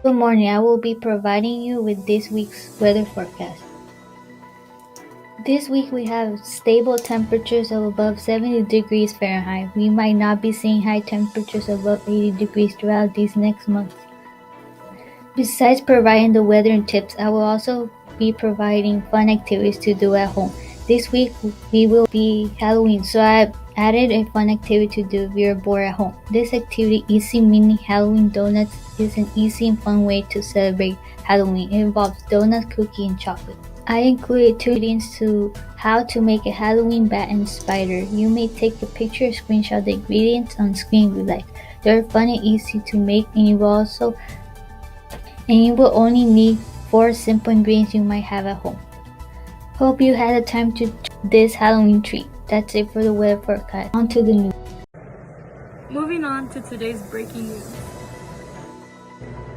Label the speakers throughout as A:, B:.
A: Good morning. I will be providing you with this week's weather forecast. This week we have stable temperatures of above 70 degrees Fahrenheit. We might not be seeing high temperatures above 80 degrees throughout these next months. Besides providing the weather and tips, I will also be providing fun activities to do at home. This week we will be Halloween, so I added a fun activity to do if you're bored at home. This activity, Easy Mini Halloween Donuts, is an easy and fun way to celebrate Halloween. It involves donuts, cookie, and chocolate. I included 2 ingredients to how to make a Halloween bat and spider. You may take a picture or screenshot the ingredients on screen if you like. They're fun and easy to make, and you will only need 4 simple ingredients you might have at home. Hope you had the time to try this Halloween treat. That's it for the weather forecast. On to the news.
B: Moving on to today's breaking news.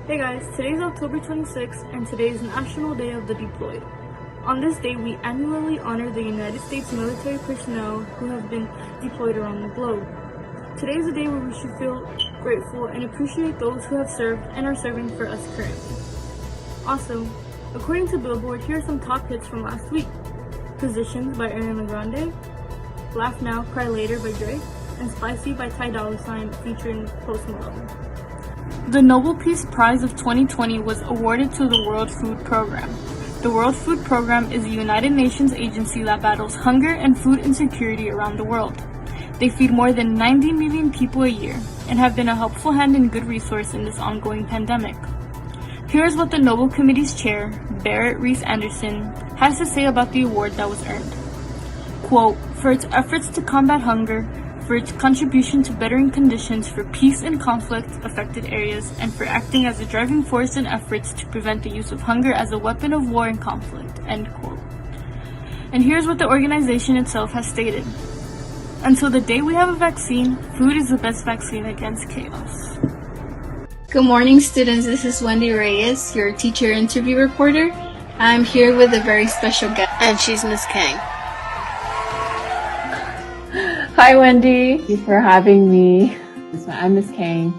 B: Hey guys, today's October 26th and today is National Day of the Deployed. On this day, we annually honor the United States military personnel who have been deployed around the globe. Today is a day where we should feel grateful and appreciate those who have served and are serving for us currently. Also, according to Billboard, here are some top hits from last week. Positions by Ariana Grande, Laugh Now, Cry Later by Drake, and Spicy by Ty Dolla $ign featuring Post Malone. The Nobel Peace Prize of 2020 was awarded to the World Food Program. The World Food Program is a United Nations agency that battles hunger and food insecurity around the world. They feed more than 90 million people a year and have been a helpful hand and good resource in this ongoing pandemic. Here is what the Nobel Committee's chair, Berit Reiss-Andersen, has to say about the award that was earned. Quote, for its efforts to combat hunger, for its contribution to bettering conditions for peace and conflict-affected areas, and for acting as a driving force in efforts to prevent the use of hunger as a weapon of war and conflict, end quote. And here's what the organization itself has stated. Until the day we have a vaccine, food is the best vaccine against chaos.
C: Good morning, students. This is Wendy Reyes, your teacher interview reporter. I'm here with a very special guest, and she's Miss Kang.
D: Hi, Wendy. Thank you for having me. I'm Miss Kang.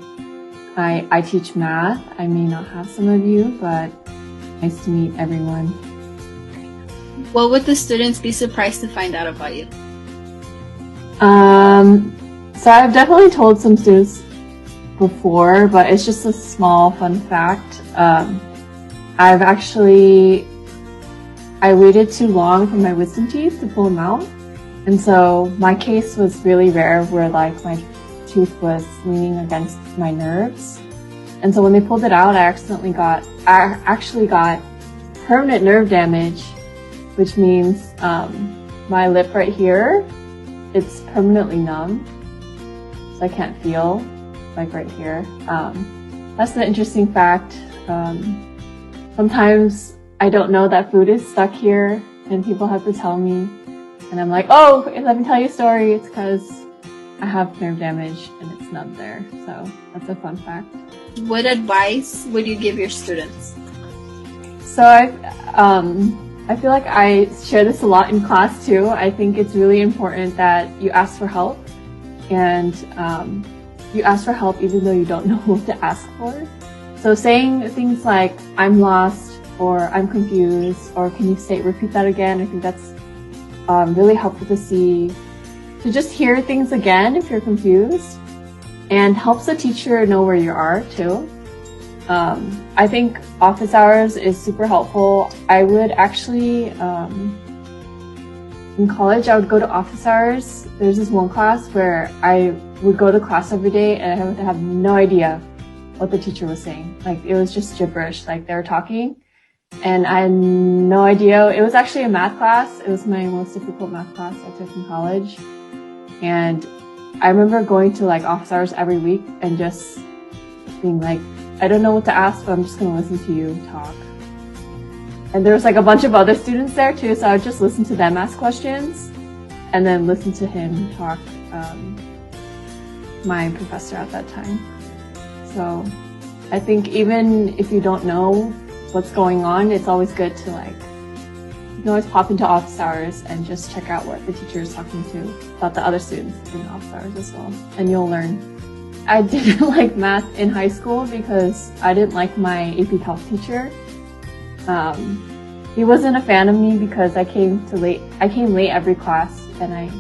D: I teach math. I may not have some of you, but nice to meet everyone.
C: What would the students be surprised to find out about you?
D: So I've definitely told some students before, but it's just a small fun fact. I waited too long for my wisdom teeth to pull them out. And so my case was really rare where like my tooth was leaning against my nerves. And so when they pulled it out, I actually got permanent nerve damage, which means my lip right here, it's permanently numb. So I can't feel, like right here. That's an interesting fact. Sometimes I don't know that food is stuck here and people have to tell me. And I'm like, oh, let me tell you a story. It's because I have nerve damage and it's numb there. So that's a fun fact.
C: What advice would you give your students?
D: So I feel like I share this a lot in class too. I think it's really important that you ask for help, and you ask for help even though you don't know what to ask for. So saying things like, I'm lost, or I'm confused, or can you repeat that again? I think that's really helpful to just hear things again if you're confused, and helps the teacher know where you are too. I think office hours is super helpful. I would actually, in college, I would go to office hours. There's this one class where I would go to class every day and I would have no idea what the teacher was saying. Like, it was just gibberish, like they were talking. And I had no idea. It was actually a math class. It was my most difficult math class I took in college. And I remember going to like office hours every week and just being like, I don't know what to ask, but I'm just going to listen to you talk. And there was like a bunch of other students there too, so I would just listen to them ask questions and then listen to him talk, my professor at that time. So I think even if you don't know what's going on, it's always good to you can always pop into office hours and just check out what the teacher is talking to about the other students in office hours as well. And you'll learn I didn't like math in high school because I didn't like my AP Health teacher. He wasn't a fan of me because I came late every class, and I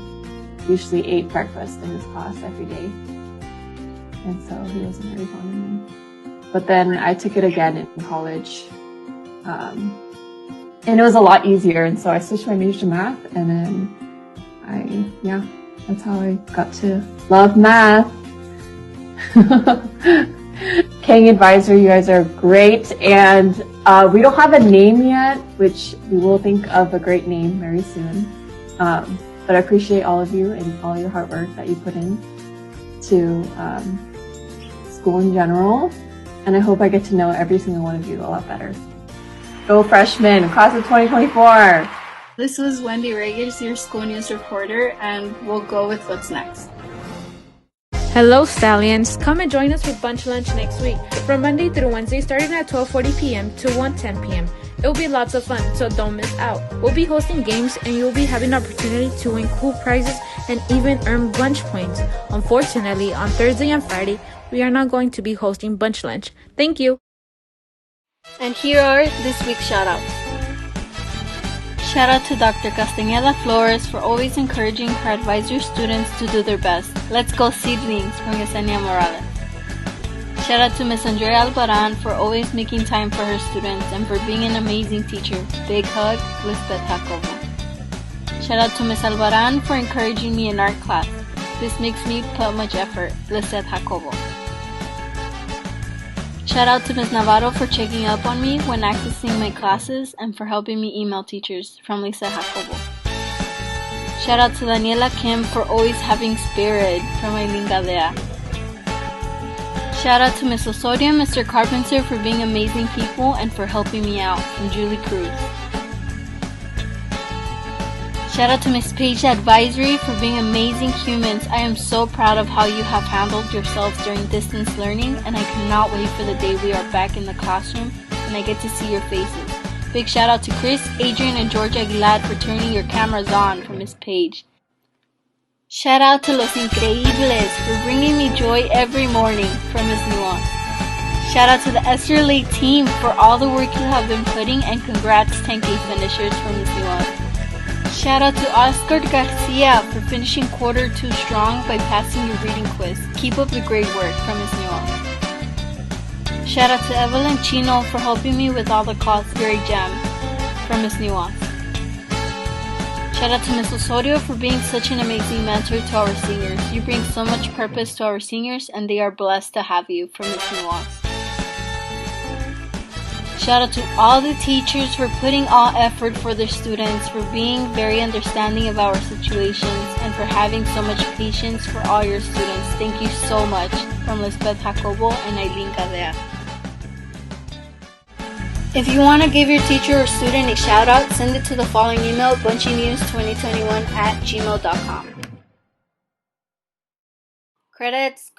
D: usually ate breakfast in his class every day. And so he wasn't very fond of me. But then I took it again in college. And it was a lot easier, and so I switched my major to math, and then that's how I got to love math. Kang Advisor, you guys are great, and we don't have a name yet, which we will think of a great name very soon. But I appreciate all of you and all your hard work that you put in to school in general, and I hope I get to know every single one of you a lot better. Go freshmen, class of 2024!
C: This was Wendy Reyes, your school news reporter, and we'll go with what's next.
E: Hello Stallions! Come and join us for Bunch Lunch next week, from Monday through Wednesday starting at 12:40 p.m. to 1:10 p.m. It will be lots of fun, so don't miss out. We'll be hosting games and you'll be having an opportunity to win cool prizes and even earn bunch points. Unfortunately, on Thursday and Friday, we are not going to be hosting Bunch Lunch. Thank you!
C: And here are this week's shoutouts. Shout out to Dr. Castañeda Flores for always encouraging her advisor students to do their best. Let's go Seedlings from Yesenia Morales. Shout out to Ms. Andrea Albaran for always making time for her students and for being an amazing teacher. Big hug, Lisbeth Jacobo. Shout out to Ms. Albaran for encouraging me in art class. This makes me put much effort. Lisbeth Jacobo. Shout out to Ms. Navarro for checking up on me when accessing my classes and for helping me email teachers, from Lisa Jacobo. Shout out to Daniela Kim for always having spirit, from Aileen Gadea. Shout out to Ms. Osorio and Mr. Carpenter for being amazing people and for helping me out, from Julie Cruz. Shout out to Ms. Page Advisory for being amazing humans. I am so proud of how you have handled yourselves during distance learning, and I cannot wait for the day we are back in the classroom and I get to see your faces. Big shout out to Chris, Adrian, and George Aguilar for turning your cameras on, from Ms. Page. Shout out to Los Increíbles for bringing me joy every morning, from Ms. Nuance. Shout out to the Esther Lay team for all the work you have been putting, and congrats 10K finishers, from Ms. Nuance. Shout out to Oscar Garcia for finishing quarter 2 strong by passing your reading quiz. Keep up the great work, from Ms. Nuance. Shout out to Evelyn Chino for helping me with all the costs, very jam, from Ms. Nuance. Shout out to Ms. Osorio for being such an amazing mentor to our seniors. You bring so much purpose to our seniors and they are blessed to have you, from Ms. Nuance. Shout out to all the teachers for putting all effort for their students, for being very understanding of our situations, and for having so much patience for all your students. Thank you so much, from Lisbeth Jacobo and Aileen Gadea. If you want to give your teacher or student a shout out, send it to the following email, bunchynews2021@gmail.com. Credits.